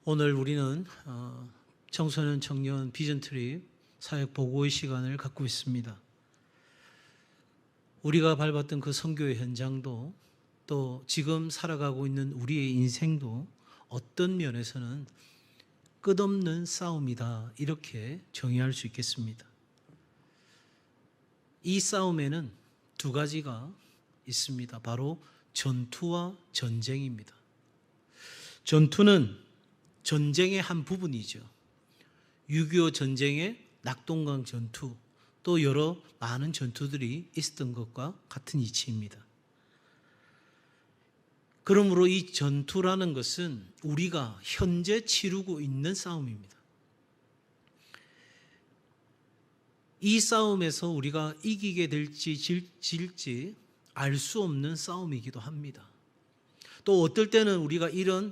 오늘 우리는 청소년 청년 비전 트립 사역 보고의 시간을 갖고 있습니다. 우리가 밟았던 그 선교의 현장도 또 지금 살아가고 있는 우리의 인생도 어떤 면에서는 끝없는 싸움이다, 이렇게 정의할 수 있겠습니다. 이 싸움에는 두 가지가 있습니다. 바로 전투와 전쟁입니다. 전투는 전쟁의 한 부분이죠. 6.25 전쟁의 낙동강 전투, 또 여러 많은 전투들이 있었던 것과 같은 이치입니다. 그러므로 이 전투라는 것은 우리가 현재 치르고 있는 싸움입니다. 이 싸움에서 우리가 이기게 될지 질지 알 수 없는 싸움이기도 합니다. 또 어떨 때는 우리가 이런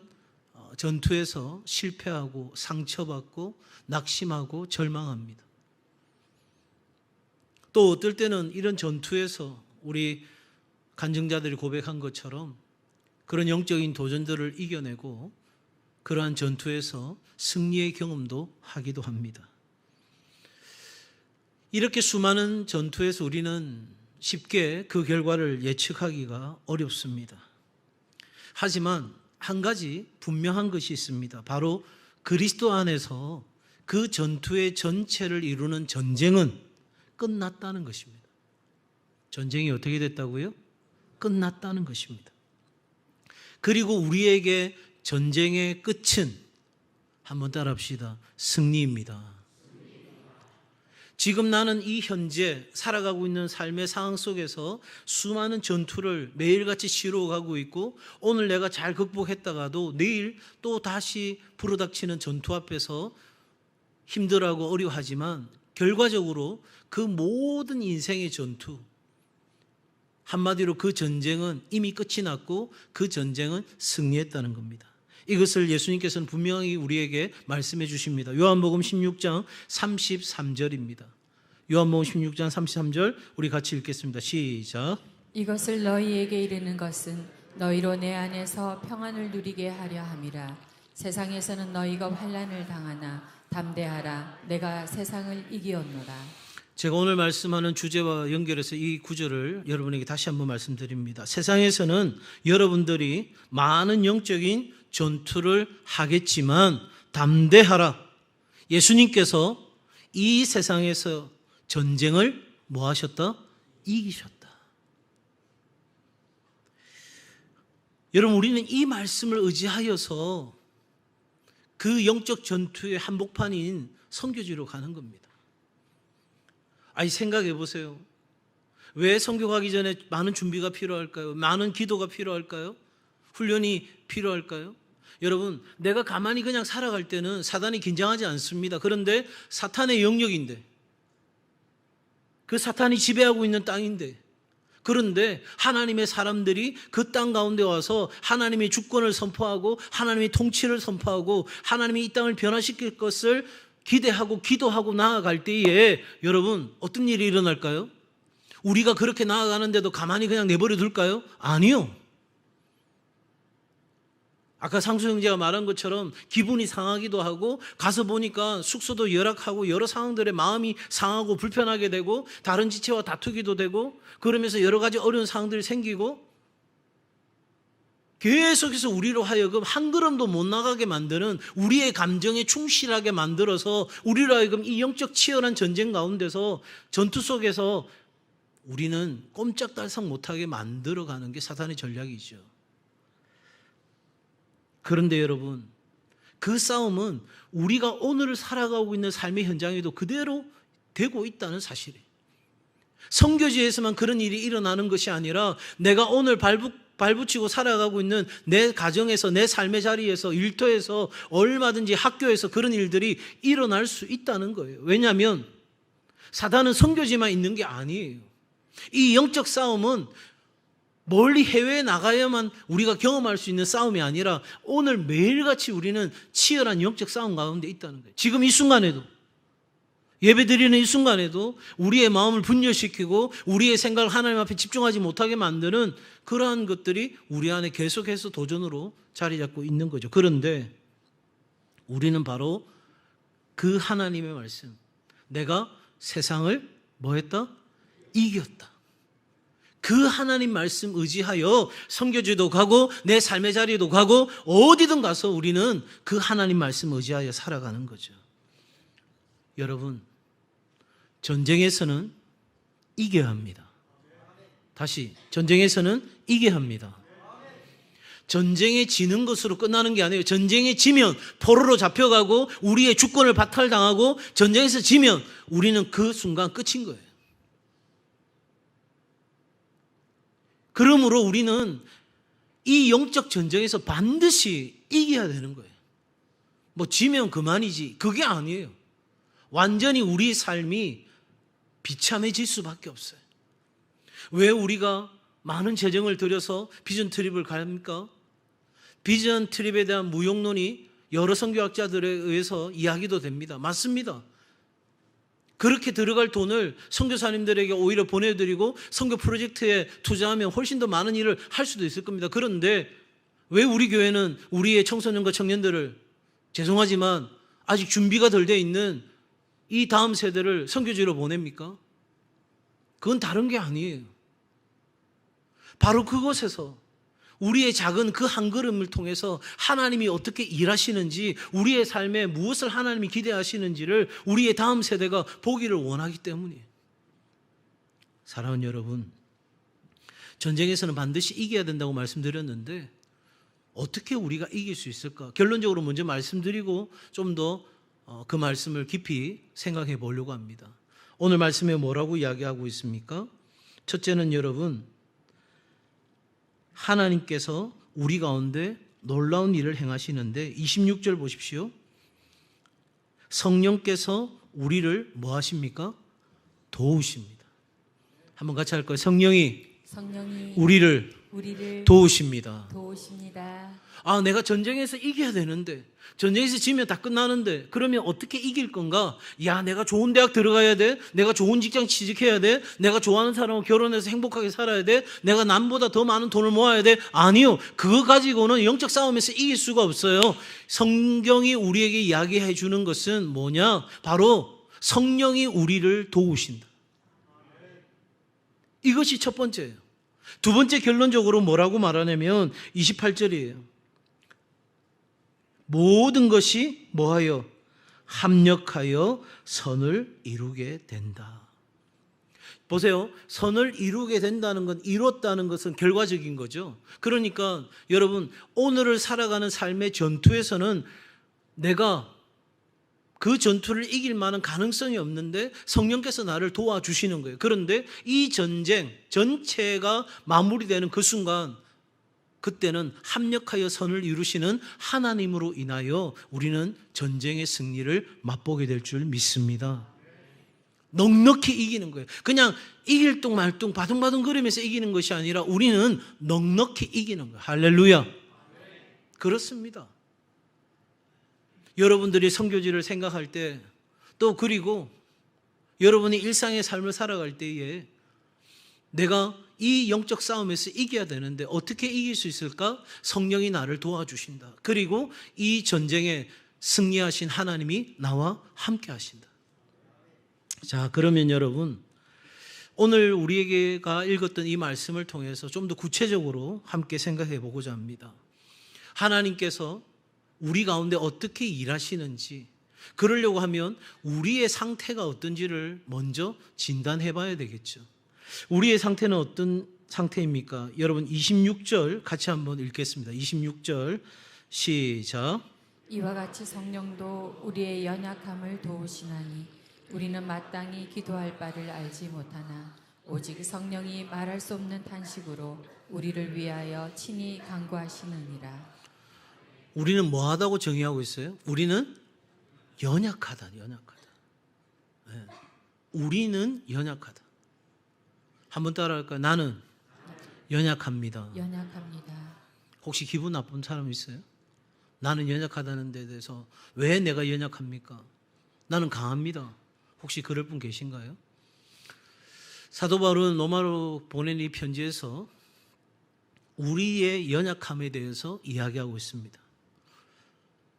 전투에서 실패하고 상처받고 낙심하고 절망합니다. 또 어떨 때는 이런 전투에서 우리 간증자들이 고백한 것처럼 그런 영적인 도전들을 이겨내고 그러한 전투에서 승리의 경험도 하기도 합니다. 이렇게 수많은 전투에서 우리는 쉽게 그 결과를 예측하기가 어렵습니다. 하지만 한 가지 분명한 것이 있습니다. 바로 그리스도 안에서 그 전투의 전체를 이루는 전쟁은 끝났다는 것입니다. 전쟁이 어떻게 됐다고요? 끝났다는 것입니다. 그리고 우리에게 전쟁의 끝은 한번 따라합시다. 승리입니다. 지금 나는 이 현재 살아가고 있는 삶의 상황 속에서 수많은 전투를 매일같이 치러가고 있고 오늘 내가 잘 극복했다가도 내일 또 다시 불어닥치는 전투 앞에서 힘들어하고 어려워하지만 결과적으로 그 모든 인생의 전투, 한마디로 그 전쟁은 이미 끝이 났고 그 전쟁은 승리했다는 겁니다. 이것을 예수님께서는 분명히 우리에게 말씀해 주십니다. 요한복음 16장 33절입니다. 요한복음 16장 33절 우리 같이 읽겠습니다. 시작. 이것을 너희에게 이르는 것은 너희로 내 안에서 평안을 누리게 하려 함이라. 세상에서는 너희가 환난을 당하나 담대하라. 내가 세상을 이기었노라. 제가 오늘 말씀하는 주제와 연결해서 이 구절을 여러분에게 다시 한번 말씀드립니다. 세상에서는 여러분들이 많은 영적인 전투를 하겠지만 담대하라. 예수님께서 이 세상에서 전쟁을 뭐 하셨다? 이기셨다. 여러분, 우리는 이 말씀을 의지하여서 그 영적 전투의 한복판인 선교지로 가는 겁니다. 아니, 생각해 보세요. 왜 선교 가기 전에 많은 준비가 필요할까요? 많은 기도가 필요할까요? 훈련이 필요할까요? 여러분, 내가 가만히 그냥 살아갈 때는 사단이 긴장하지 않습니다. 그런데 사탄의 영역인데, 그 사탄이 지배하고 있는 땅인데, 그런데 하나님의 사람들이 그 땅 가운데 와서 하나님의 주권을 선포하고 하나님의 통치를 선포하고 하나님이 이 땅을 변화시킬 것을 기대하고 기도하고 나아갈 때에 여러분, 어떤 일이 일어날까요? 우리가 그렇게 나아가는데도 가만히 그냥 내버려 둘까요? 아니요. 아까 상수 형제가 말한 것처럼 기분이 상하기도 하고 가서 보니까 숙소도 열악하고 여러 상황들에 마음이 상하고 불편하게 되고 다른 지체와 다투기도 되고 그러면서 여러 가지 어려운 상황들이 생기고 계속해서 우리로 하여금 한 걸음도 못 나가게 만드는 우리의 감정에 충실하게 만들어서 우리로 하여금 이 영적 치열한 전쟁 가운데서 전투 속에서 우리는 꼼짝달싹 못하게 만들어가는 게 사탄의 전략이죠. 그런데 여러분, 그 싸움은 우리가 오늘 살아가고 있는 삶의 현장에도 그대로 되고 있다는 사실이에요. 선교지에서만 그런 일이 일어나는 것이 아니라 내가 오늘 발붙이고 살아가고 있는 내 가정에서, 내 삶의 자리에서, 일터에서, 얼마든지 학교에서 그런 일들이 일어날 수 있다는 거예요. 왜냐하면 사단은 선교지만 있는 게 아니에요. 이 영적 싸움은 멀리 해외에 나가야만 우리가 경험할 수 있는 싸움이 아니라 오늘 매일같이 우리는 치열한 영적 싸움 가운데 있다는 거예요. 지금 이 순간에도, 예배드리는 이 순간에도 우리의 마음을 분열시키고 우리의 생각을 하나님 앞에 집중하지 못하게 만드는 그러한 것들이 우리 안에 계속해서 도전으로 자리 잡고 있는 거죠. 그런데 우리는 바로 그 하나님의 말씀, 내가 세상을 뭐했다? 이겼다. 그 하나님 말씀 의지하여 선교지도 가고 내 삶의 자리도 가고 어디든 가서 우리는 그 하나님 말씀 의지하여 살아가는 거죠. 여러분, 전쟁에서는 이겨야 합니다. 다시, 전쟁에서는 이겨야 합니다. 전쟁에 지는 것으로 끝나는 게 아니에요. 전쟁에 지면 포로로 잡혀가고 우리의 주권을 박탈당하고 전쟁에서 지면 우리는 그 순간 끝인 거예요. 그러므로 우리는 이 영적 전쟁에서 반드시 이겨야 되는 거예요. 뭐 지면 그만이지, 그게 아니에요. 완전히 우리 삶이 비참해질 수밖에 없어요. 왜 우리가 많은 재정을 들여서 비전 트립을 갑니까? 비전 트립에 대한 무용론이 여러 선교학자들에 의해서 이야기도 됩니다. 맞습니다. 그렇게 들어갈 돈을 선교사님들에게 오히려 보내드리고 선교 프로젝트에 투자하면 훨씬 더 많은 일을 할 수도 있을 겁니다. 그런데 왜 우리 교회는 우리의 청소년과 청년들을, 죄송하지만 아직 준비가 덜 돼 있는 이 다음 세대를 선교지로 보냅니까? 그건 다른 게 아니에요. 바로 그곳에서 우리의 작은 그 한 걸음을 통해서 하나님이 어떻게 일하시는지, 우리의 삶에 무엇을 하나님이 기대하시는지를 우리의 다음 세대가 보기를 원하기 때문이에요. 사랑하는 여러분, 전쟁에서는 반드시 이겨야 된다고 말씀드렸는데 어떻게 우리가 이길 수 있을까? 결론적으로 먼저 말씀드리고 좀 더 그 말씀을 깊이 생각해 보려고 합니다. 오늘 말씀에 뭐라고 이야기하고 있습니까? 첫째는 여러분, 하나님께서 우리 가운데 놀라운 일을 행하시는데 26절 보십시오. 성령께서 우리를 뭐 하십니까? 도우십니다. 한번 같이 할 거예요. 성령이 우리를 도우십니다. 아, 내가 전쟁에서 이겨야 되는데, 전쟁에서 지면 다 끝나는데 그러면 어떻게 이길 건가? 야, 내가 좋은 대학 들어가야 돼, 내가 좋은 직장 취직해야 돼, 내가 좋아하는 사람과 결혼해서 행복하게 살아야 돼, 내가 남보다 더 많은 돈을 모아야 돼. 아니요, 그거 가지고는 영적 싸움에서 이길 수가 없어요. 성경이 우리에게 이야기해 주는 것은 뭐냐? 바로 성령이 우리를 도우신다. 이것이 첫 번째예요. 두 번째, 결론적으로 뭐라고 말하냐면 28절이에요. 모든 것이 뭐하여? 합력하여 선을 이루게 된다. 보세요. 선을 이루게 된다는 건, 이뤘다는 것은 결과적인 거죠. 그러니까 여러분, 오늘을 살아가는 삶의 전투에서는 내가 그 전투를 이길 만한 가능성이 없는데 성령께서 나를 도와주시는 거예요. 그런데 이 전쟁 전체가 마무리되는 그 순간, 그때는 합력하여 선을 이루시는 하나님으로 인하여 우리는 전쟁의 승리를 맛보게 될 줄 믿습니다. 넉넉히 이기는 거예요. 그냥 이길 둥 말둥 바둥바둥 거리면서 이기는 것이 아니라 우리는 넉넉히 이기는 거예요. 할렐루야. 그렇습니다. 여러분들이 선교지를 생각할 때, 또 그리고 여러분이 일상의 삶을 살아갈 때에 내가 이 영적 싸움에서 이겨야 되는데 어떻게 이길 수 있을까? 성령이 나를 도와주신다. 그리고 이 전쟁에 승리하신 하나님이 나와 함께 하신다. 자, 그러면 여러분, 오늘 우리에게가 읽었던 이 말씀을 통해서 좀 더 구체적으로 함께 생각해 보고자 합니다. 하나님께서 우리 가운데 어떻게 일하시는지, 그러려고 하면 우리의 상태가 어떤지를 먼저 진단해 봐야 되겠죠. 우리의 상태는 어떤 상태입니까? 여러분 26절 같이 한번 읽겠습니다. 26절 시작. 이와 같이 성령도 우리의 연약함을 도우시나니 우리는 마땅히 기도할 바를 알지 못하나 오직 성령이 말할 수 없는 탄식으로 우리를 위하여 친히 간구하시느니라. 우리는 뭐하다고 정의하고 있어요? 우리는 연약하다. 네. 우리는 연약하다. 한번 따라할까요? 나는 연약합니다. 혹시 기분 나쁜 사람 있어요? 나는 연약하다는 데 대해서 왜 내가 연약합니까? 나는 강합니다. 혹시 그럴 분 계신가요? 사도 바울은 로마로 보낸 이 편지에서 우리의 연약함에 대해서 이야기하고 있습니다.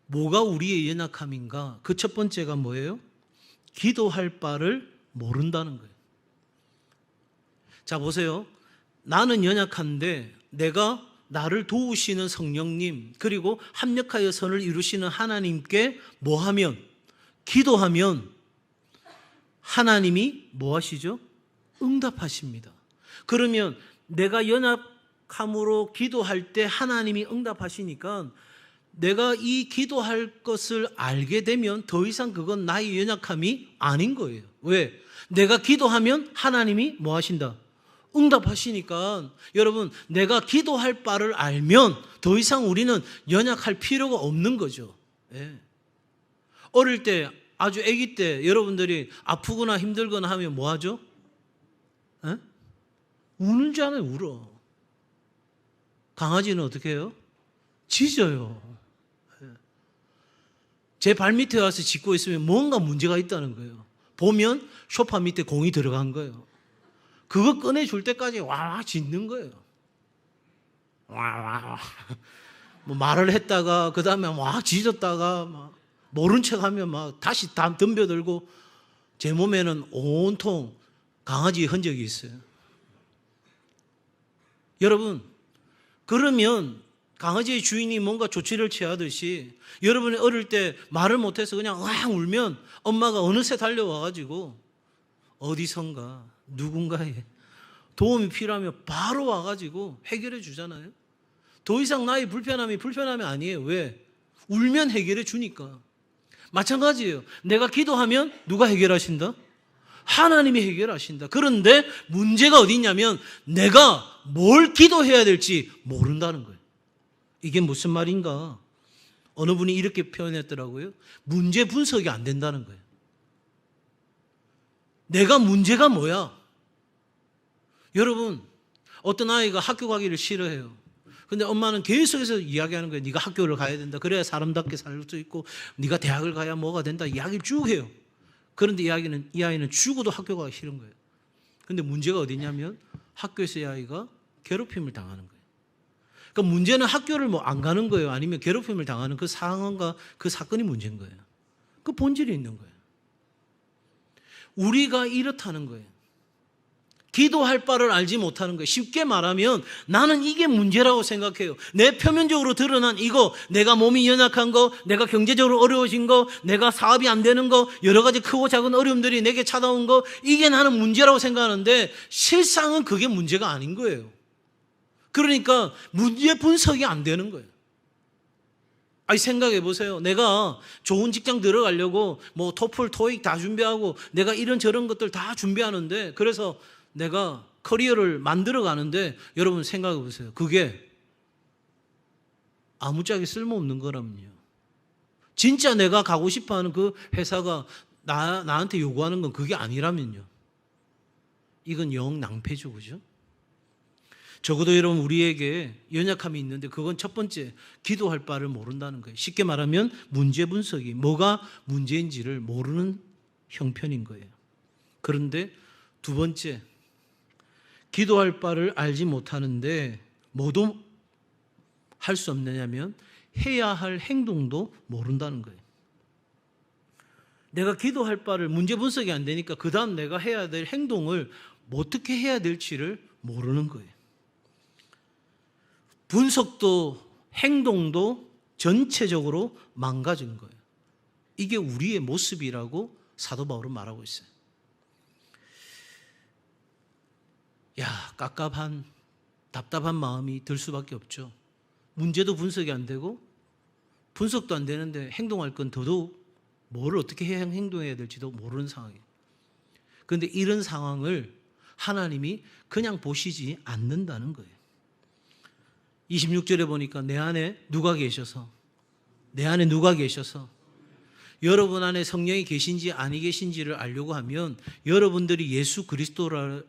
뭐가 우리의 연약함인가? 그 첫 번째가 뭐예요? 기도할 바를 모른다는 거예요. 자, 보세요. 나는 연약한데 내가 나를 도우시는 성령님, 그리고 합력하여 선을 이루시는 하나님께 뭐 하면? 기도하면 하나님이 뭐 하시죠? 응답하십니다. 그러면 내가 연약함으로 기도할 때 하나님이 응답하시니까 내가 이 기도할 것을 알게 되면 더 이상 그건 나의 연약함이 아닌 거예요. 왜? 내가 기도하면 하나님이 뭐 하신다? 응답하시니까. 여러분, 내가 기도할 바를 알면 더 이상 우리는 연약할 필요가 없는 거죠. 예. 어릴 때, 아주 아기 때 여러분들이 아프거나 힘들거나 하면 뭐 하죠? 예? 우는잖아요. 울어. 강아지는 어떻게 해요? 짖어요. 제 발 밑에 와서 짖고 있으면 뭔가 문제가 있다는 거예요. 보면 소파 밑에 공이 들어간 거예요. 그거 꺼내줄 때까지 와 짖는 거예요. 와. 뭐 말을 했다가 그 다음에 와 짖었다가 막 모른 척하면 막 다시 덤벼들고 제 몸에는 온통 강아지 흔적이 있어요. 여러분, 그러면 강아지의 주인이 뭔가 조치를 취하듯이 여러분이 어릴 때 말을 못해서 그냥 왕 울면 엄마가 어느새 달려와가지고 어디선가 누군가에 도움이 필요하면 바로 와가지고 해결해 주잖아요. 더 이상 나의 불편함이 아니에요. 왜? 울면 해결해 주니까. 마찬가지예요. 내가 기도하면 누가 해결하신다? 하나님이 해결하신다. 그런데 문제가 어디 있냐면 내가 뭘 기도해야 될지 모른다는 거예요. 이게 무슨 말인가? 어느 분이 이렇게 표현했더라고요. 문제 분석이 안 된다는 거예요. 내가 문제가 뭐야? 여러분, 어떤 아이가 학교 가기를 싫어해요. 근데 엄마는 계속해서 이야기하는 거예요. 네가 학교를 가야 된다. 그래야 사람답게 살 수 있고 네가 대학을 가야 뭐가 된다. 이야기를 쭉 해요. 그런데 이 아이는 죽어도 학교 가기 싫은 거예요. 근데 문제가 어디냐면 학교에서 이 아이가 괴롭힘을 당하는 거예요. 그러니까 문제는 학교를 뭐 안 가는 거예요. 아니면 괴롭힘을 당하는 그 상황과 그 사건이 문제인 거예요. 그 본질이 있는 거예요. 우리가 이렇다는 거예요. 기도할 바를 알지 못하는 거예요. 쉽게 말하면 나는 이게 문제라고 생각해요. 내 표면적으로 드러난 이거, 내가 몸이 연약한 거, 내가 경제적으로 어려워진 거, 내가 사업이 안 되는 거, 여러 가지 크고 작은 어려움들이 내게 찾아온 거, 이게 나는 문제라고 생각하는데 실상은 그게 문제가 아닌 거예요. 그러니까 문제 분석이 안 되는 거예요. 아니 생각해 보세요. 내가 좋은 직장 들어가려고 뭐 토플, 토익 다 준비하고 내가 이런 저런 것들 다 준비하는데 그래서 내가 커리어를 만들어 가는데 여러분 생각해 보세요. 그게 아무짝에 쓸모없는 거라면요. 진짜 내가 가고 싶어하는 그 회사가 나한테 요구하는 건 그게 아니라면요. 이건 영 낭패죠, 그죠? 적어도 여러분 우리에게 연약함이 있는데 그건 첫 번째 기도할 바를 모른다는 거예요. 쉽게 말하면 문제 분석이 뭐가 문제인지를 모르는 형편인 거예요. 그런데 두 번째 기도할 바를 알지 못하는데 뭐도 할 수 없느냐면 해야 할 행동도 모른다는 거예요. 내가 기도할 바를 문제 분석이 안 되니까 그 다음 내가 해야 될 행동을 어떻게 해야 될지를 모르는 거예요. 분석도 행동도 전체적으로 망가진 거예요. 이게 우리의 모습이라고 사도 바울은 말하고 있어요. 야, 깝깝한 답답한 마음이 들 수밖에 없죠. 문제도 분석이 안 되고 분석도 안 되는데 행동할 건 더더욱 뭐를 어떻게 해야 행동해야 될지도 모르는 상황이에요. 그런데 이런 상황을 하나님이 그냥 보시지 않는다는 거예요. 26절에 보니까 내 안에 누가 계셔서 여러분 안에 성령이 계신지 아니 계신지를 알려고 하면 여러분들이 예수 그리스도를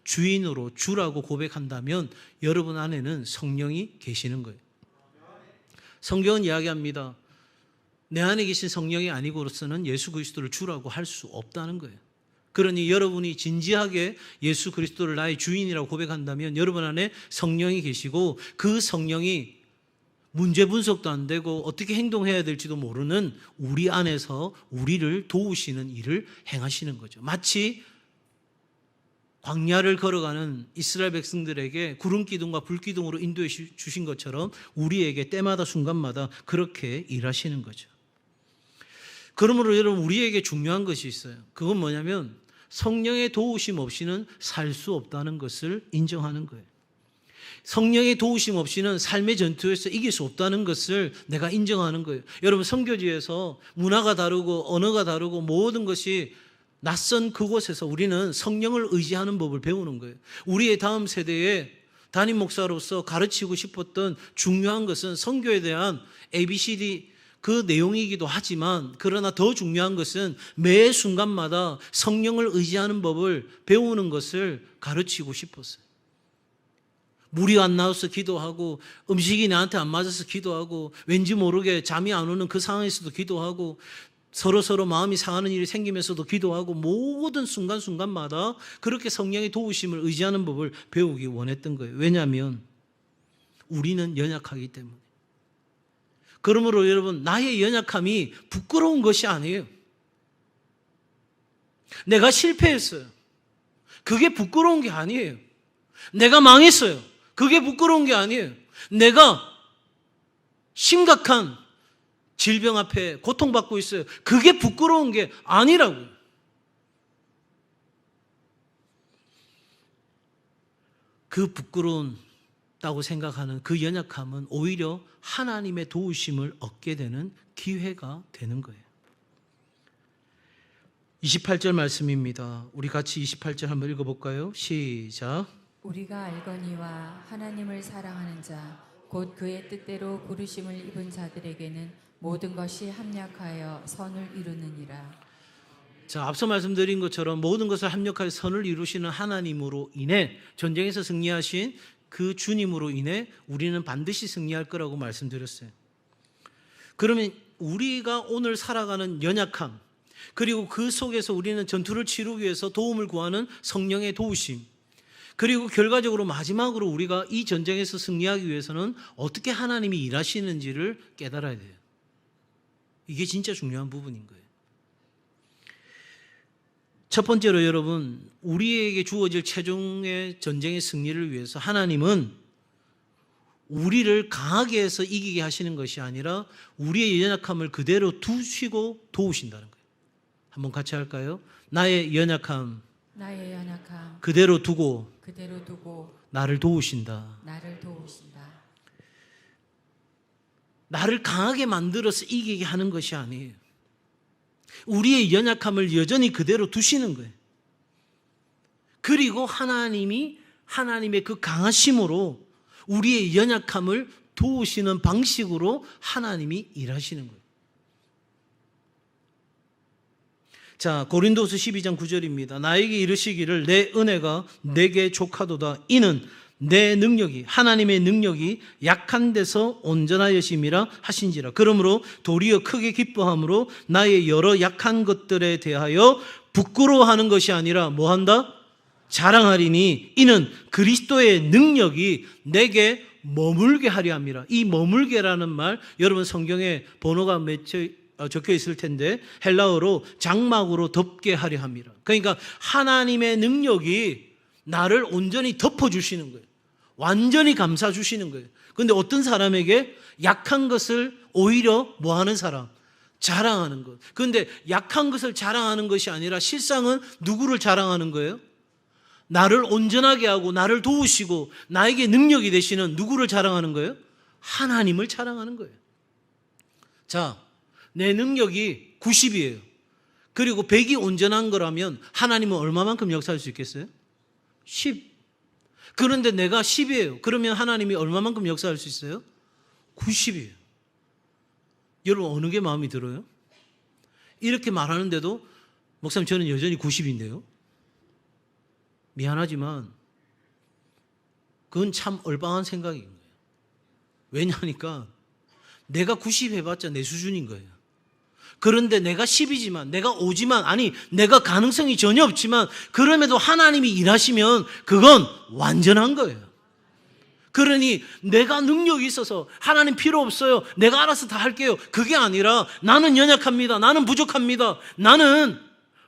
주인으로 주라고 고백한다면 여러분 안에는 성령이 계시는 거예요. 성경은 이야기합니다. 내 안에 계신 성령이 아니고서는 예수 그리스도를 주라고 할 수 없다는 거예요. 그러니 여러분이 진지하게 예수 그리스도를 나의 주인이라고 고백한다면 여러분 안에 성령이 계시고 그 성령이 문제 분석도 안 되고 어떻게 행동해야 될지도 모르는 우리 안에서 우리를 도우시는 일을 행하시는 거죠. 마치 광야를 걸어가는 이스라엘 백성들에게 구름 기둥과 불 기둥으로 인도해 주신 것처럼 우리에게 때마다 순간마다 그렇게 일하시는 거죠. 그러므로 여러분, 우리에게 중요한 것이 있어요. 그건 뭐냐면 성령의 도우심 없이는 살 수 없다는 것을 인정하는 거예요. 성령의 도우심 없이는 삶의 전투에서 이길 수 없다는 것을 내가 인정하는 거예요. 여러분, 선교지에서 문화가 다르고 언어가 다르고 모든 것이 낯선 그곳에서 우리는 성령을 의지하는 법을 배우는 거예요. 우리의 다음 세대에 담임 목사로서 가르치고 싶었던 중요한 것은 선교에 대한 ABCD 그 내용이기도 하지만, 그러나 더 중요한 것은 매 순간마다 성령을 의지하는 법을 배우는 것을 가르치고 싶었어요. 물이 안 나와서 기도하고, 음식이 나한테 안 맞아서 기도하고, 왠지 모르게 잠이 안 오는 그 상황에서도 기도하고, 서로 마음이 상하는 일이 생기면서도 기도하고, 모든 순간순간마다 그렇게 성령의 도우심을 의지하는 법을 배우기 원했던 거예요. 왜냐하면 우리는 연약하기 때문에. 그러므로 여러분, 나의 연약함이 부끄러운 것이 아니에요. 내가 실패했어요. 그게 부끄러운 게 아니에요. 내가 망했어요. 그게 부끄러운 게 아니에요. 내가 심각한 질병 앞에 고통받고 있어요. 그게 부끄러운 게 아니라고요. 그 부끄러운다고 생각하는 그 연약함은 오히려 하나님의 도우심을 얻게 되는 기회가 되는 거예요. 28절 말씀입니다. 우리 같이 28절 한번 읽어볼까요? 시작. 우리가 알거니와 하나님을 사랑하는 자 곧 그의 뜻대로 부르심을 입은 자들에게는 모든 것이 합력하여 선을 이루느니라. 자, 앞서 말씀드린 것처럼 모든 것을 합력하여 선을 이루시는 하나님으로 인해, 전쟁에서 승리하신 그 주님으로 인해 우리는 반드시 승리할 거라고 말씀드렸어요. 그러면 우리가 오늘 살아가는 연약함, 그리고 그 속에서 우리는 전투를 치르기 위해서 도움을 구하는 성령의 도우심, 그리고 결과적으로 마지막으로 우리가 이 전쟁에서 승리하기 위해서는 어떻게 하나님이 일하시는지를 깨달아야 돼요. 이게 진짜 중요한 부분인 거예요. 첫 번째로 여러분, 우리에게 주어질 최종의 전쟁의 승리를 위해서 하나님은 우리를 강하게 해서 이기게 하시는 것이 아니라 우리의 연약함을 그대로 두시고 도우신다는 거예요. 한번 같이 할까요? 나의 연약함 그대로 두고 나를 도우신다. 나를 강하게 만들어서 이기게 하는 것이 아니에요. 우리의 연약함을 여전히 그대로 두시는 거예요. 그리고 하나님의 그 강하심으로 우리의 연약함을 도우시는 방식으로 하나님이 일하시는 거예요. 자, 고린도서 12장 9절입니다. 나에게 이르시기를 내 은혜가 내게 족하도다. 이는 내 능력이, 하나님의 능력이 약한 데서 온전하여심이라 하신지라. 그러므로 도리어 크게 기뻐함으로 나의 여러 약한 것들에 대하여 부끄러워하는 것이 아니라 뭐한다? 자랑하리니 이는 그리스도의 능력이 내게 머물게 하려 함이라. 이 머물게라는 말, 여러분 성경에 번호가 적혀 있을 텐데 헬라어로 장막으로 덮게 하려 함이라. 그러니까 하나님의 능력이 나를 온전히 덮어주시는 거예요. 완전히 감싸주시는 거예요. 그런데 어떤 사람에게 약한 것을 오히려 뭐하는 사람? 자랑하는 것. 그런데 약한 것을 자랑하는 것이 아니라 실상은 누구를 자랑하는 거예요? 나를 온전하게 하고 나를 도우시고 나에게 능력이 되시는 누구를 자랑하는 거예요? 하나님을 자랑하는 거예요. 자, 내 능력이 90이에요. 그리고 100이 온전한 거라면 하나님은 얼마만큼 역사할 수 있겠어요? 10. 그런데 내가 10이에요. 그러면 하나님이 얼마만큼 역사할 수 있어요? 90이에요. 여러분, 어느 게 마음이 들어요? 이렇게 말하는데도 목사님 저는 여전히 90인데요. 미안하지만 그건 참 얼빵한 생각인 거예요. 왜냐하니까 내가 90 해봤자 내 수준인 거예요. 그런데 내가 10이지만, 내가 5지만, 아니 내가 가능성이 전혀 없지만 그럼에도 하나님이 일하시면 그건 완전한 거예요. 그러니 내가 능력이 있어서 하나님 필요 없어요, 내가 알아서 다 할게요, 그게 아니라 나는 연약합니다, 나는 부족합니다, 나는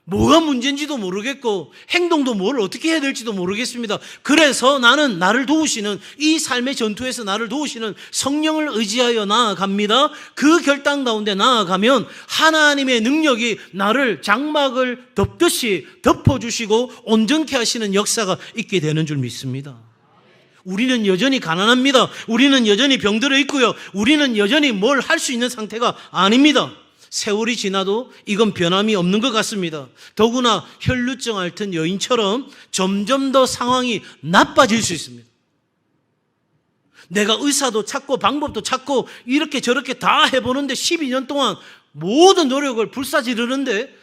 뭐가 문제인지도 모르겠고 행동도 뭘 어떻게 해야 될지도 모르겠습니다. 그래서 나는 나를 도우시는, 이 삶의 전투에서 나를 도우시는 성령을 의지하여 나아갑니다. 그 결단 가운데 나아가면 하나님의 능력이 나를 장막을 덮듯이 덮어주시고 온전케 하시는 역사가 있게 되는 줄 믿습니다. 우리는 여전히 가난합니다. 우리는 여전히 병들어 있고요, 우리는 여전히 뭘 할 수 있는 상태가 아닙니다. 세월이 지나도 이건 변함이 없는 것 같습니다. 더구나 혈루증 앓던 여인처럼 점점 더 상황이 나빠질 수 있습니다. 내가 의사도 찾고 방법도 찾고 이렇게 저렇게 다 해보는데 12년 동안 모든 노력을 불사지르는데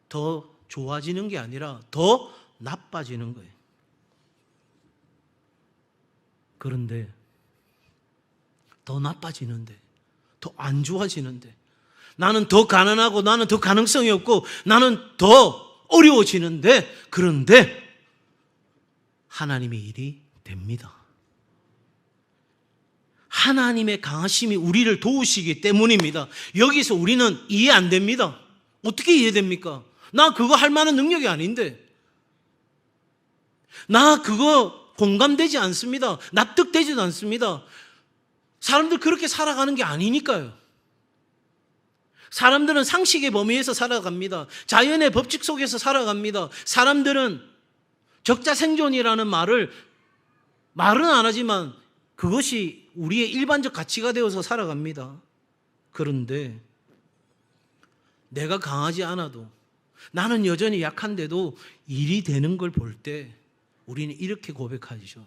더 좋아지는 게 아니라 더 나빠지는 거예요. 그런데 더 나빠지는데, 더 안 좋아지는데, 나는 더 가난하고 나는 더 가능성이 없고 나는 더 어려워지는데, 그런데 하나님의 일이 됩니다. 하나님의 강하심이 우리를 도우시기 때문입니다. 여기서 우리는 이해 안 됩니다. 어떻게 이해됩니까? 나 그거 할 만한 능력이 아닌데, 나 그거 공감되지 않습니다, 납득되지도 않습니다. 사람들 그렇게 살아가는 게 아니니까요. 사람들은 상식의 범위에서 살아갑니다. 자연의 법칙 속에서 살아갑니다. 사람들은 적자생존이라는 말은 안 하지만 그것이 우리의 일반적 가치가 되어서 살아갑니다. 그런데 내가 강하지 않아도, 나는 여전히 약한데도 일이 되는 걸 볼 때 우리는 이렇게 고백하죠.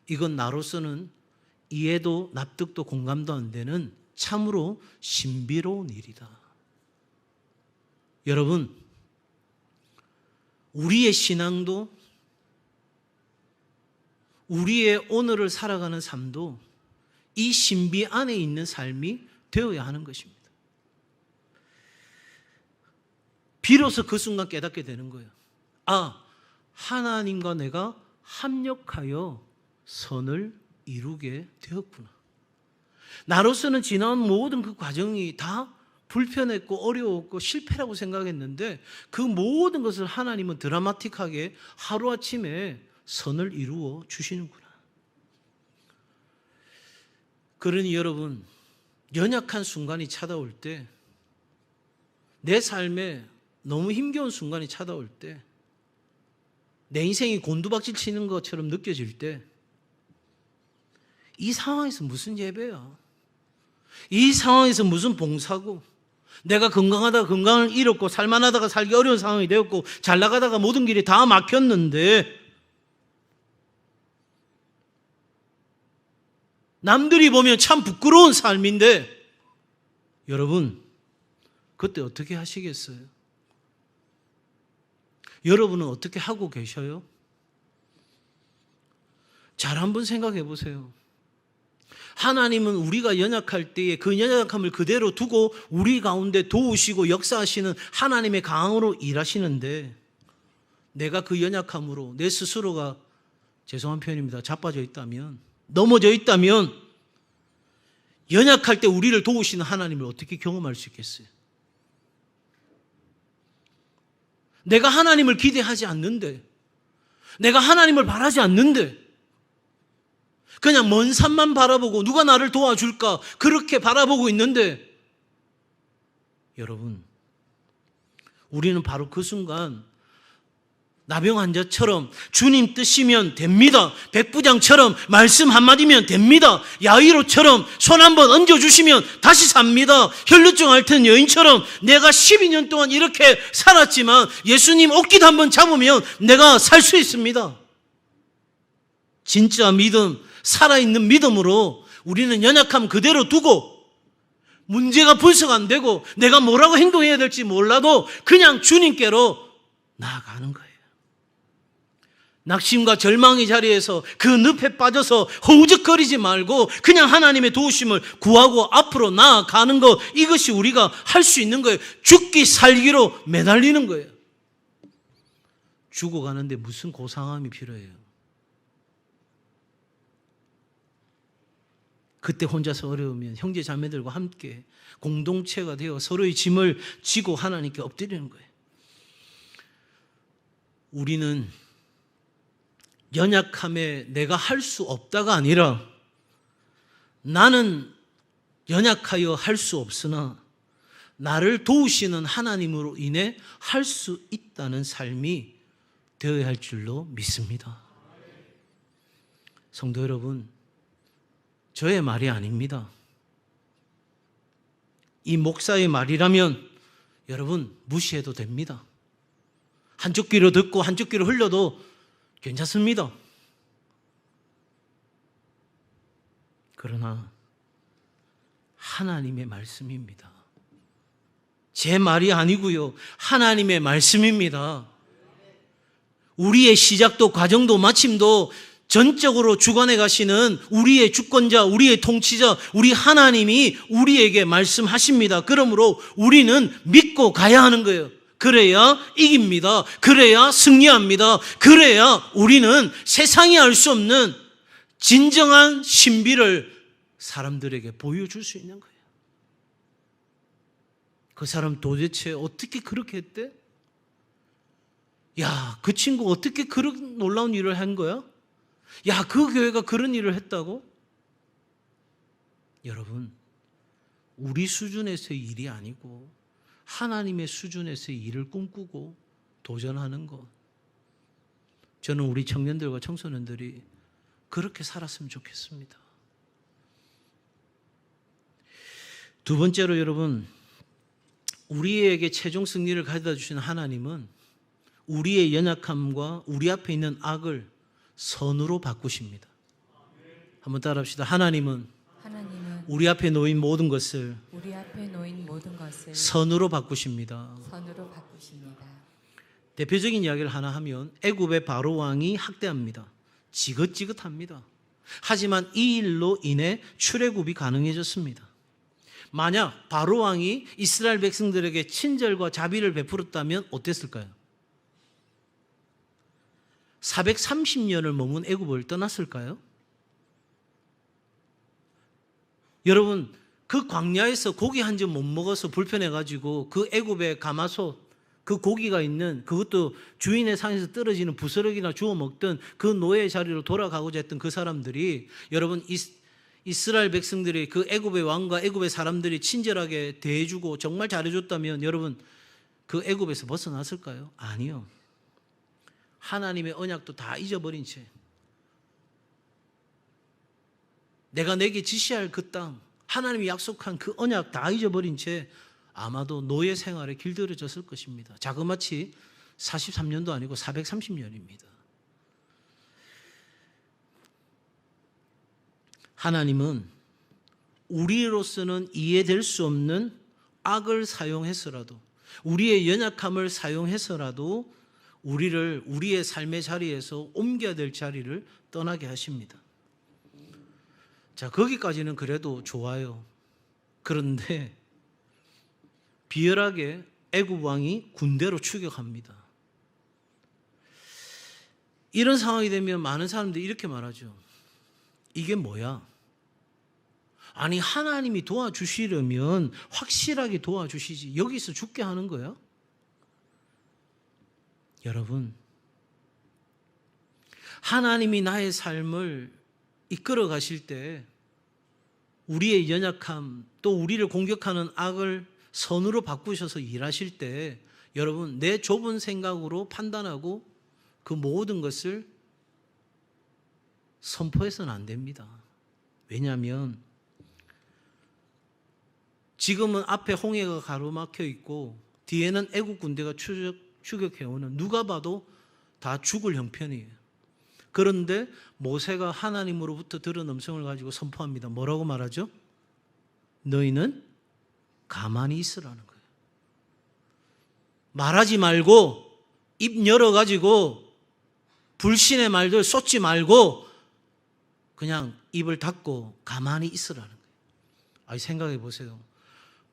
이건 나로서는 이해도 납득도 공감도 안 되는 참으로 신비로운 일이다. 여러분, 우리의 신앙도, 우리의 오늘을 살아가는 삶도 이 신비 안에 있는 삶이 되어야 하는 것입니다. 비로소 그 순간 깨닫게 되는 거예요. 아, 하나님과 내가 합력하여 선을 이루게 되었구나. 나로서는 지난 모든 그 과정이 다 불편했고 어려웠고 실패라고 생각했는데 그 모든 것을 하나님은 드라마틱하게 하루아침에 선을 이루어 주시는구나. 그러니 여러분, 연약한 순간이 찾아올 때, 내 삶에 너무 힘겨운 순간이 찾아올 때, 내 인생이 곤두박질 치는 것처럼 느껴질 때, 이 상황에서 무슨 예배야? 이 상황에서 무슨 봉사고? 내가 건강하다가 건강을 잃었고 살만하다가 살기 어려운 상황이 되었고 잘 나가다가 모든 길이 다 막혔는데, 남들이 보면 참 부끄러운 삶인데, 여러분 그때 어떻게 하시겠어요? 여러분은 어떻게 하고 계셔요? 잘 한번 생각해 보세요. 하나님은 우리가 연약할 때에 그 연약함을 그대로 두고 우리 가운데 도우시고 역사하시는 하나님의 강으로 일하시는데, 내가 그 연약함으로 내 스스로가, 죄송한 표현입니다, 자빠져 있다면, 넘어져 있다면, 연약할 때 우리를 도우시는 하나님을 어떻게 경험할 수 있겠어요? 내가 하나님을 기대하지 않는데, 내가 하나님을 바라지 않는데, 그냥 먼 산만 바라보고 누가 나를 도와줄까 그렇게 바라보고 있는데, 여러분, 우리는 바로 그 순간 나병 환자처럼 주님 뜻이면 됩니다, 백부장처럼 말씀 한마디면 됩니다, 야이로처럼 손 한번 얹어주시면 다시 삽니다, 혈루증 앓던 여인처럼 내가 12년 동안 이렇게 살았지만 예수님 옷깃 한번 잡으면 내가 살 수 있습니다. 진짜 믿음, 살아있는 믿음으로 우리는 연약함 그대로 두고, 문제가 분석 안 되고 내가 뭐라고 행동해야 될지 몰라도 그냥 주님께로 나아가는 거예요. 낙심과 절망의 자리에서 그 늪에 빠져서 허우적거리지 말고 그냥 하나님의 도우심을 구하고 앞으로 나아가는 것, 이것이 우리가 할 수 있는 거예요. 죽기 살기로 매달리는 거예요. 죽어가는데 무슨 고상함이 필요해요? 그때 혼자서 어려우면 형제 자매들과 함께 공동체가 되어 서로의 짐을 지고 하나님께 엎드리는 거예요. 우리는 연약함에 내가 할 수 없다가 아니라 나는 연약하여 할 수 없으나 나를 도우시는 하나님으로 인해 할 수 있다는 삶이 되어야 할 줄로 믿습니다. 성도 여러분, 저의 말이 아닙니다. 이 목사의 말이라면 여러분 무시해도 됩니다. 한쪽 귀로 듣고 한쪽 귀로 흘려도 괜찮습니다. 그러나 하나님의 말씀입니다. 제 말이 아니고요. 하나님의 말씀입니다. 우리의 시작도 과정도 마침도 전적으로 주관해 가시는 우리의 주권자, 우리의 통치자, 우리 하나님이 우리에게 말씀하십니다. 그러므로 우리는 믿고 가야 하는 거예요. 그래야 이깁니다. 그래야 승리합니다. 그래야 우리는 세상이 알 수 없는 진정한 신비를 사람들에게 보여줄 수 있는 거예요. 그 사람 도대체 어떻게 그렇게 했대? 야, 그 친구 어떻게 그런 놀라운 일을 한 거야? 야, 그 교회가 그런 일을 했다고? 여러분, 우리 수준에서의 일이 아니고 하나님의 수준에서의 일을 꿈꾸고 도전하는 것. 저는 우리 청년들과 청소년들이 그렇게 살았으면 좋겠습니다. 두 번째로 여러분, 우리에게 최종 승리를 가져다 주시는 하나님은 우리의 연약함과 우리 앞에 있는 악을 선으로 바꾸십니다. 한번 따라합시다. 하나님은 우리 앞에 놓인 모든 것을 선으로 바꾸십니다. 대표적인 이야기를 하나 하면 애굽의 바로 왕이 학대합니다. 지긋지긋합니다. 하지만 이 일로 인해 출애굽이 가능해졌습니다. 만약 바로 왕이 이스라엘 백성들에게 친절과 자비를 베풀었다면 어땠을까요? 430년을 머문 애굽을 떠났을까요? 여러분, 그 광야에서 고기 한 점 못 먹어서 불편해가지고 그 애굽의 가마솥, 그 고기가 있는, 그것도 주인의 상에서 떨어지는 부스러기나 주워 먹던 그 노예의 자리로 돌아가고자 했던 그 사람들이, 여러분, 이스라엘 백성들이 그 애굽의 왕과 애굽의 사람들이 친절하게 대해주고 정말 잘해줬다면 여러분 그 애굽에서 벗어났을까요? 아니요. 하나님의 언약도 다 잊어버린 채, 내가 내게 지시할 그 땅, 하나님이 약속한 그 언약 다 잊어버린 채 아마도 노예 생활에 길들여졌을 것입니다. 자그마치 43년도 아니고 430년입니다. 하나님은 우리로서는 이해될 수 없는 악을 사용해서라도, 우리의 연약함을 사용해서라도 우리를 우리의 삶의 자리에서 옮겨야 될 자리를 떠나게 하십니다. 자, 거기까지는 그래도 좋아요. 그런데 비열하게 애굽 왕이 군대로 추격합니다. 이런 상황이 되면 많은 사람들이 이렇게 말하죠. 이게 뭐야? 아니, 하나님이 도와주시려면 확실하게 도와주시지 여기서 죽게 하는 거야? 여러분, 하나님이 나의 삶을 이끌어 가실 때 우리의 연약함, 또 우리를 공격하는 악을 선으로 바꾸셔서 일하실 때 여러분, 내 좁은 생각으로 판단하고 그 모든 것을 선포해서는 안 됩니다. 왜냐하면 지금은 앞에 홍해가 가로막혀 있고 뒤에는 애국 군대가 추격해오는, 누가 봐도 다 죽을 형편이에요. 그런데 모세가 하나님으로부터 들은 음성을 가지고 선포합니다. 뭐라고 말하죠? 너희는 가만히 있으라는 거예요. 말하지 말고 입 열어가지고 불신의 말들 쏟지 말고 그냥 입을 닫고 가만히 있으라는 거예요. 아니, 생각해 보세요.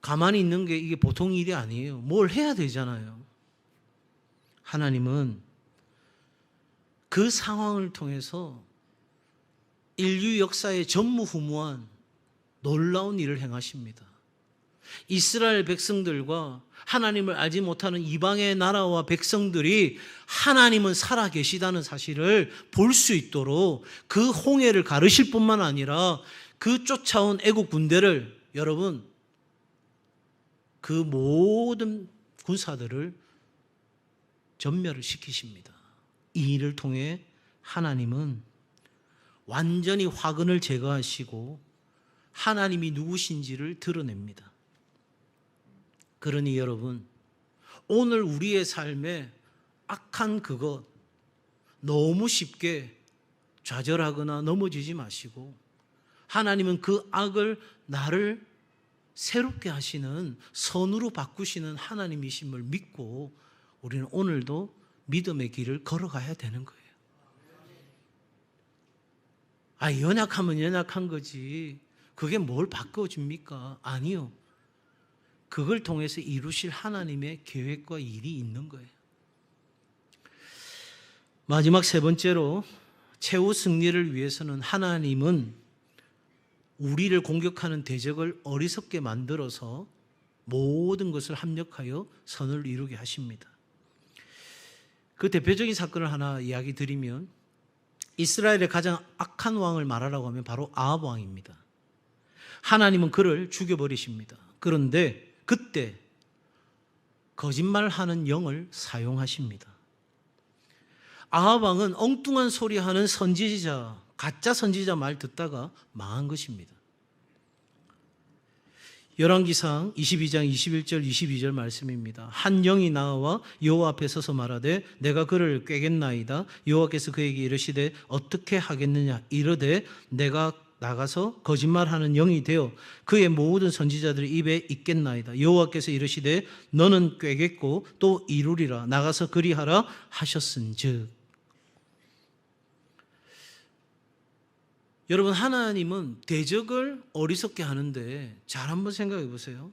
가만히 있는 게 이게 보통 일이 아니에요. 뭘 해야 되잖아요. 하나님은 그 상황을 통해서 인류 역사의 전무후무한 놀라운 일을 행하십니다. 이스라엘 백성들과 하나님을 알지 못하는 이방의 나라와 백성들이 하나님은 살아 계시다는 사실을 볼 수 있도록 그 홍해를 가르실 뿐만 아니라 그 쫓아온 애국 군대를, 여러분, 그 모든 군사들을 전멸을 시키십니다. 이 일을 통해 하나님은 완전히 화근을 제거하시고 하나님이 누구신지를 드러냅니다. 그러니 여러분, 오늘 우리의 삶에 악한 그것 너무 쉽게 좌절하거나 넘어지지 마시고, 하나님은 그 악을 나를 새롭게 하시는, 선으로 바꾸시는 하나님이심을 믿고 우리는 오늘도 믿음의 길을 걸어가야 되는 거예요. 연약하면 연약한 거지 그게 뭘 바꿔줍니까? 아니요. 그걸 통해서 이루실 하나님의 계획과 일이 있는 거예요. 마지막 세 번째로, 최후 승리를 위해서는 하나님은 우리를 공격하는 대적을 어리석게 만들어서 모든 것을 합력하여 선을 이루게 하십니다. 그 대표적인 사건을 하나 이야기 드리면, 이스라엘의 가장 악한 왕을 말하라고 하면 바로 아합 왕입니다. 하나님은 그를 죽여버리십니다. 그런데 그때 거짓말하는 영을 사용하십니다. 아합 왕은 엉뚱한 소리하는 선지자, 가짜 선지자 말 듣다가 망한 것입니다. 열왕기상 22장 21절 22절 말씀입니다. 한 영이 나와 여호와 앞에 서서 말하되 내가 그를 꾀겠나이다. 여호와께서 그에게 이르시되 어떻게 하겠느냐. 이르되 내가 나가서 거짓말하는 영이 되어 그의 모든 선지자들의 입에 있겠나이다. 여호와께서 이르시되 너는 꾀겠고 또 이루리라. 나가서 그리하라 하셨은즉. 여러분, 하나님은 대적을 어리석게 하는데 잘 한번 생각해 보세요.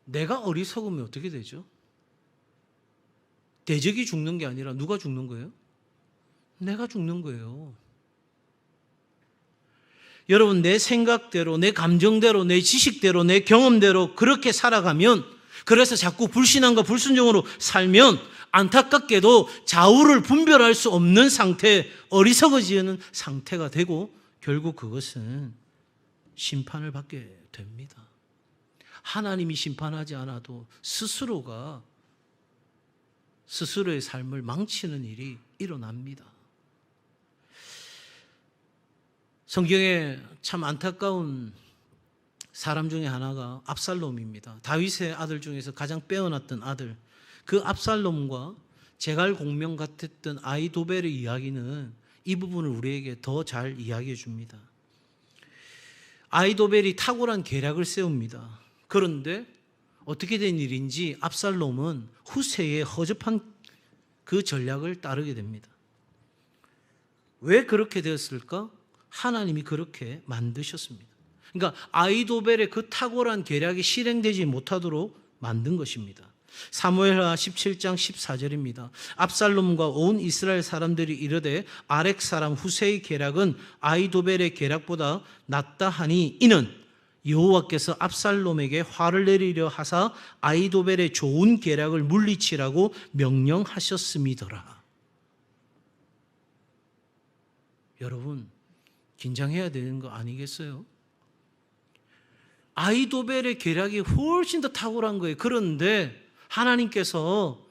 내가 어리석으면 어떻게 되죠? 대적이 죽는 게 아니라 누가 죽는 거예요? 내가 죽는 거예요. 여러분, 내 생각대로, 내 감정대로, 내 지식대로, 내 경험대로 그렇게 살아가면, 그래서 자꾸 불신앙과 불순종으로 살면 안타깝게도 좌우를 분별할 수 없는 상태, 어리석어지는 상태가 되고 결국 그것은 심판을 받게 됩니다. 하나님이 심판하지 않아도 스스로가 스스로의 삶을 망치는 일이 일어납니다. 성경에 참 안타까운 사람 중에 하나가 압살롬입니다. 다윗의 아들 중에서 가장 빼어났던 아들. 그 압살롬과 제갈공명 같았던 아히도벨의 이야기는 이 부분을 우리에게 더 잘 이야기해 줍니다. 아히도벨이 탁월한 계략을 세웁니다. 그런데 어떻게 된 일인지 압살롬은 후세의 허접한 그 전략을 따르게 됩니다. 왜 그렇게 되었을까? 하나님이 그렇게 만드셨습니다. 그러니까 아히도벨의 그 탁월한 계략이 실행되지 못하도록 만든 것입니다. 사무엘하 17장 14절입니다. 압살롬과 온 이스라엘 사람들이 이르되 아렉 사람 후세의 계략은 아히도벨의 계략보다 낫다 하니 이는 여호와께서 압살롬에게 화를 내리려 하사 아히도벨의 좋은 계략을 물리치라고 명령하셨음이더라. 여러분, 긴장해야 되는 거 아니겠어요? 아히도벨의 계략이 훨씬 더 탁월한 거예요. 그런데 하나님께서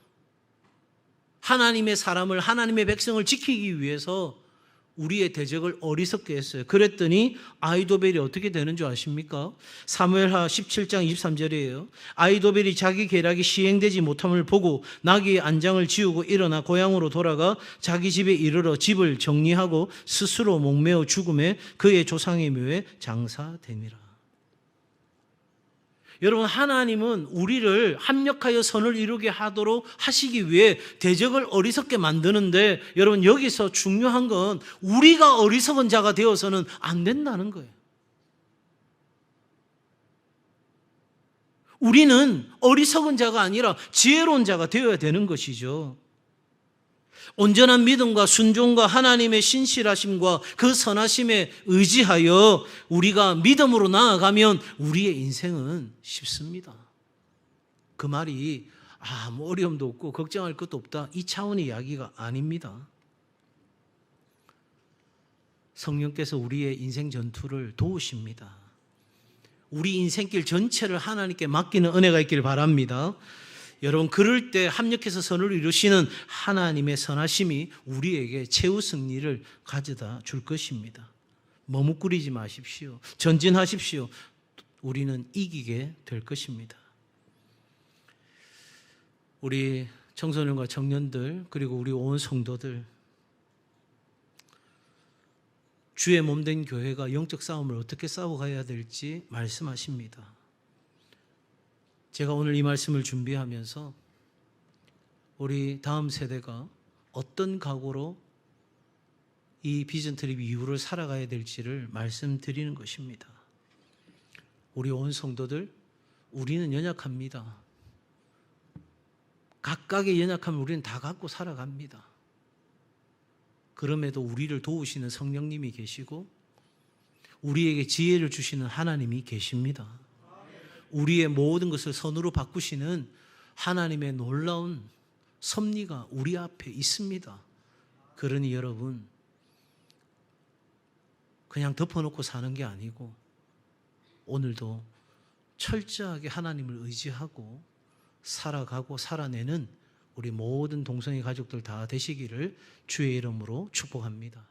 하나님의 사람을, 하나님의 백성을 지키기 위해서 우리의 대적을 어리석게 했어요. 그랬더니 아히도벨이 어떻게 되는 줄 아십니까? 사무엘하 17장 23절이에요. 아히도벨이 자기 계략이 시행되지 못함을 보고 나귀의 안장을 지우고 일어나 고향으로 돌아가 자기 집에 이르러 집을 정리하고 스스로 목매어 죽음에 그의 조상의 묘에 장사되니라. 여러분, 하나님은 우리를 합력하여 선을 이루게 하도록 하시기 위해 대적을 어리석게 만드는데, 여러분, 여기서 중요한 건 우리가 어리석은 자가 되어서는 안 된다는 거예요. 우리는 어리석은 자가 아니라 지혜로운 자가 되어야 되는 것이죠. 온전한 믿음과 순종과 하나님의 신실하심과 그 선하심에 의지하여 우리가 믿음으로 나아가면 우리의 인생은 쉽습니다. 그 말이 아무 어려움도 없고 걱정할 것도 없다, 이 차원의 이야기가 아닙니다. 성령께서 우리의 인생 전투를 도우십니다. 우리 인생길 전체를 하나님께 맡기는 은혜가 있기를 바랍니다. 여러분, 그럴 때 합력해서 선을 이루시는 하나님의 선하심이 우리에게 최후 승리를 가져다 줄 것입니다. 머뭇거리지 마십시오. 전진하십시오. 우리는 이기게 될 것입니다. 우리 청소년과 청년들, 그리고 우리 온 성도들, 주의 몸된 교회가 영적 싸움을 어떻게 싸워가야 될지 말씀하십니다. 제가 오늘 이 말씀을 준비하면서 우리 다음 세대가 어떤 각오로 이 비전 트립 이후를 살아가야 될지를 말씀드리는 것입니다. 우리 온 성도들, 우리는 연약합니다. 각각의 연약함을 우리는 다 갖고 살아갑니다. 그럼에도 우리를 도우시는 성령님이 계시고 우리에게 지혜를 주시는 하나님이 계십니다. 우리의 모든 것을 선으로 바꾸시는 하나님의 놀라운 섭리가 우리 앞에 있습니다. 그러니 여러분, 그냥 덮어놓고 사는 게 아니고 오늘도 철저하게 하나님을 의지하고 살아가고 살아내는 우리 모든 동성애 가족들 다 되시기를 주의 이름으로 축복합니다.